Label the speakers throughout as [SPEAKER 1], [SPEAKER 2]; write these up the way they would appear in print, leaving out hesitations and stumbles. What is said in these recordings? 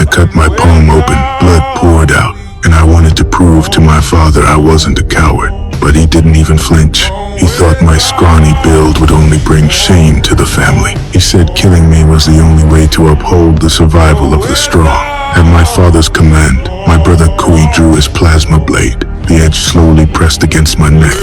[SPEAKER 1] cut my palm open, blood poured out, and I wanted to prove to my father I wasn't a coward. But he didn't even flinch. He thought my scrawny build would only bring shame to the family. He said killing me was the only way to uphold the survival of the strong. At my father's command, my brother Kui drew his plasma blade. The edge slowly pressed against my neck.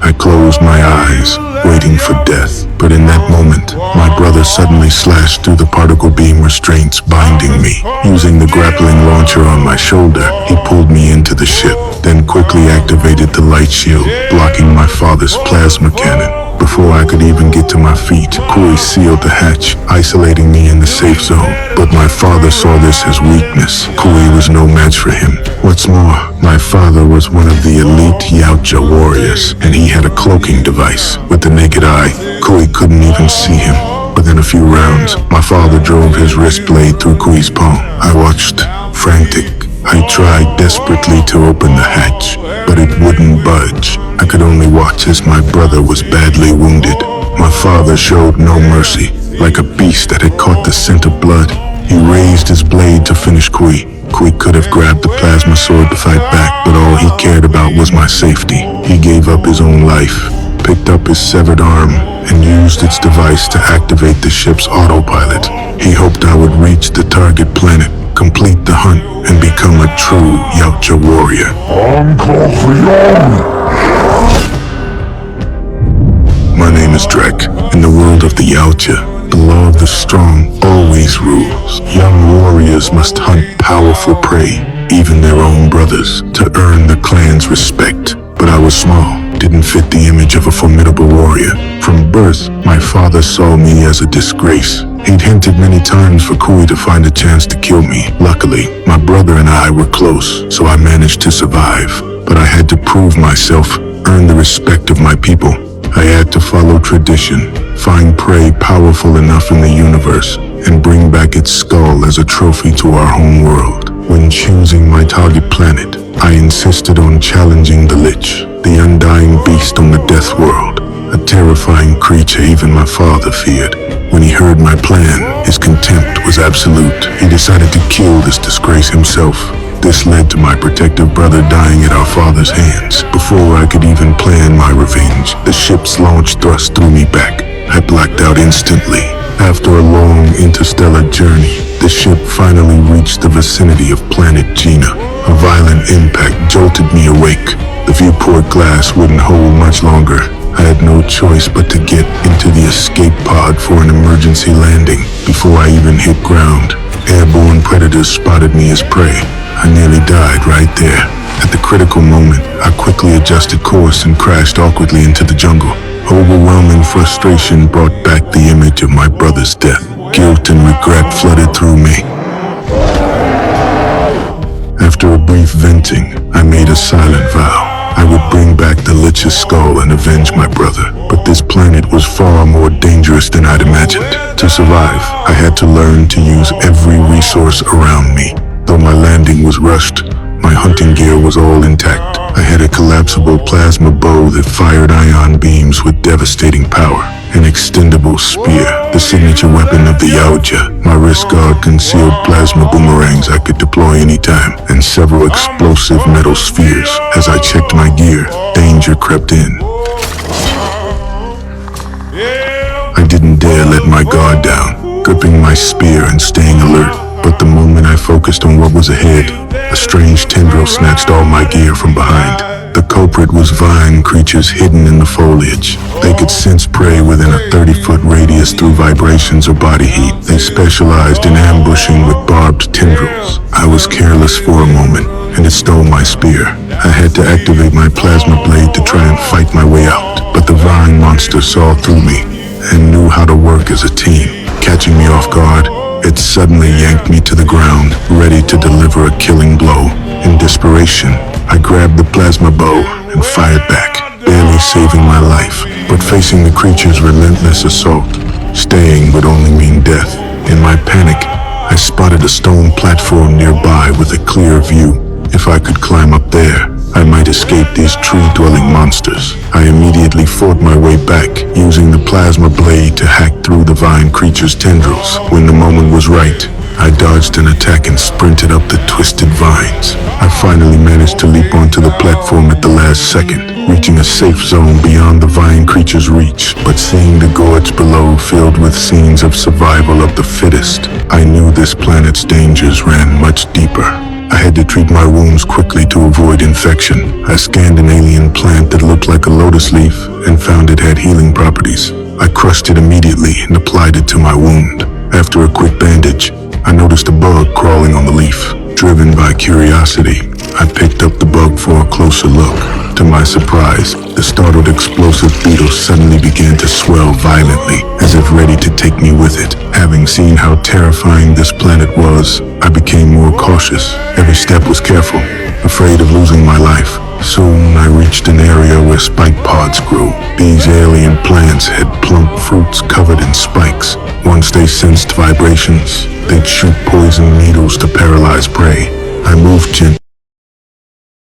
[SPEAKER 1] I closed my eyes, waiting for death. But in that moment, my brother suddenly slashed through the particle beam restraints binding me. Using the grappling launcher on my shoulder, he pulled me into the ship, then quickly activated the light shield, blocking my father's plasma cannon. Before I could even get to my feet, Kui sealed the hatch, isolating me in the safe zone. But my father saw this as weakness. Kui was no match for him. What's more, my father was one of the elite Yautja warriors, and he had a cloaking device. With the naked eye, Kui couldn't even see him. Within a few rounds, my father drove his wrist blade through Kui's palm. I watched, frantic. I tried desperately to open the hatch, but it wouldn't budge. I could only watch as my brother was badly wounded. My father showed no mercy. Like a beast that had caught the scent of blood, he raised his blade to finish Kui. Kui could have grabbed the plasma sword to fight back, but all he cared about was my safety. He gave up his own life, picked up his severed arm, and used its device to activate the ship's autopilot. He hoped I would reach the target planet, complete the hunt, and become a true Yautja warrior. My name is Drek. In the world of the Yautja, the law of the strong always rules. Young warriors must hunt powerful prey, even their own brothers, to earn the clan's respect. But I was small, didn't fit the image of a formidable warrior. From birth, my father saw me as a disgrace. He'd hinted many times for Kui to find a chance to kill me. Luckily, my brother and I were close, so I managed to survive. But I had to prove myself, earn the respect of my people. I had to follow tradition, find prey powerful enough in the universe, and bring back its skull as a trophy to our home world. When choosing my target planet, I insisted on challenging the Lich, the undying beast on the Death World, a terrifying creature even my father feared. When he heard my plan, his contempt was absolute. He decided to kill this disgrace himself. This led to my protective brother dying at our father's hands. Before I could even plan my revenge, the ship's launch thrust threw me back. I blacked out instantly. After a long interstellar journey, the ship finally reached the vicinity of planet Gina. A violent impact jolted me awake. The viewport glass wouldn't hold much longer. I had no choice but to get into the escape pod for an emergency landing. Before I even hit ground, airborne predators spotted me as prey. I nearly died right there. At the critical moment, I quickly adjusted course and crashed awkwardly into the jungle. Overwhelming frustration brought back the image of my brother's death. Guilt and regret flooded through me. After a brief venting, I made a silent vow. I would bring back the Lich's skull and avenge my brother. But this planet was far more dangerous than I'd imagined. To survive, I had to learn to use every resource around me. Though my landing was rushed, my hunting gear was all intact. I had a collapsible plasma bow that fired ion beams with devastating power. An extendable spear, the signature weapon of the Yautja. My wrist guard concealed plasma boomerangs I could deploy anytime, and several explosive metal spheres. As I checked my gear, danger crept in. I didn't dare let my guard down, gripping my spear and staying alert. But the moment I focused on what was ahead, a strange tendril snatched all my gear from behind. The culprit was vine creatures hidden in the foliage. They could sense prey within a 30-foot radius through vibrations or body heat. They specialized in ambushing with barbed tendrils. I was careless for a moment, and it stole my spear. I had to activate my plasma blade to try and fight my way out. But the vine monster saw through me and knew how to work as a team. Catching me off guard, it suddenly yanked me to the ground, ready to deliver a killing blow. In desperation, I grabbed the plasma bow and fired back, barely saving my life. But facing the creature's relentless assault, staying would only mean death. In my panic, I spotted a stone platform nearby with a clear view. If I could climb up there, I might escape these tree-dwelling monsters. I immediately fought my way back, using the plasma blade to hack through the vine creature's tendrils. When the moment was right, I dodged an attack and sprinted up the twisted vines. I finally managed to leap onto the platform at the last second, reaching a safe zone beyond the vine creature's reach. But seeing the gorge below filled with scenes of survival of the fittest, I knew this planet's dangers ran much deeper. I had to treat my wounds quickly to avoid infection. I scanned an alien plant that looked like a lotus leaf and found it had healing properties. I crushed it immediately and applied it to my wound. After a quick bandage, I noticed a bug crawling on the leaf. Driven by curiosity, I picked up the bug for a closer look. To my surprise, the startled explosive beetle suddenly began to swell violently, as if ready to take me with it. Having seen how terrifying this planet was, I became more cautious. Every step was careful, afraid of losing my life. Soon I reached an area where spike pods grew. These alien plants had plump fruits covered in spikes. Once they sensed vibrations, they'd shoot poison needles to paralyze prey. I moved gently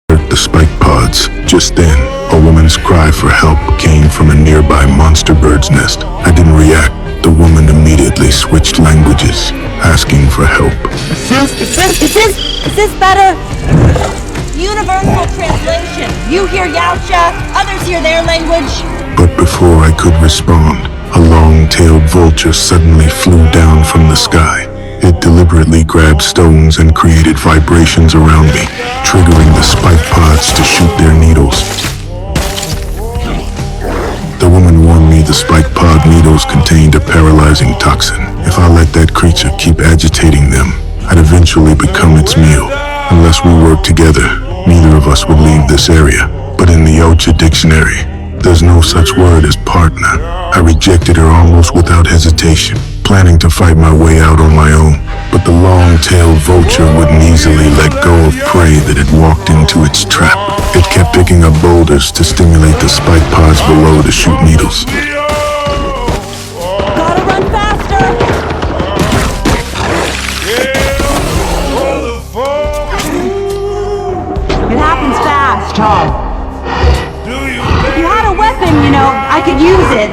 [SPEAKER 1] the spike pods. Just then, a woman's cry for help came from a nearby monster bird's nest. I didn't react. The woman immediately switched languages, asking for help.
[SPEAKER 2] Is this better? Universal translation. You hear Yautja, others hear their language.
[SPEAKER 1] But before I could respond, a long-tailed vulture suddenly flew down from the sky. It deliberately grabbed stones and created vibrations around me, triggering the spike pods to shoot their needles. The woman warned me the spike pod needles contained a paralyzing toxin. If I let that creature keep agitating them, I'd eventually become its meal. Unless we work together, neither of us would leave this area. But in the Yautja dictionary, there's no such word as partner. I rejected her almost without hesitation, planning to fight my way out on my own. But the long-tailed vulture wouldn't easily let go of prey that had walked into its trap. It kept picking up boulders to stimulate the spike pods below to shoot needles.
[SPEAKER 2] Gotta run faster! It happens fast, Tom. If you had a weapon, I could use it.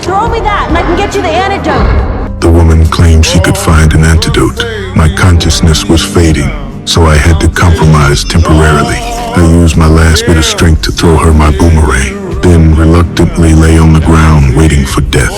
[SPEAKER 2] Throw me that and I can get you the antidote.
[SPEAKER 1] The woman claimed she could find an antidote. My consciousness was fading, so I had to compromise temporarily. I used my last bit of strength to throw her my boomerang, then reluctantly lay on the ground waiting for death.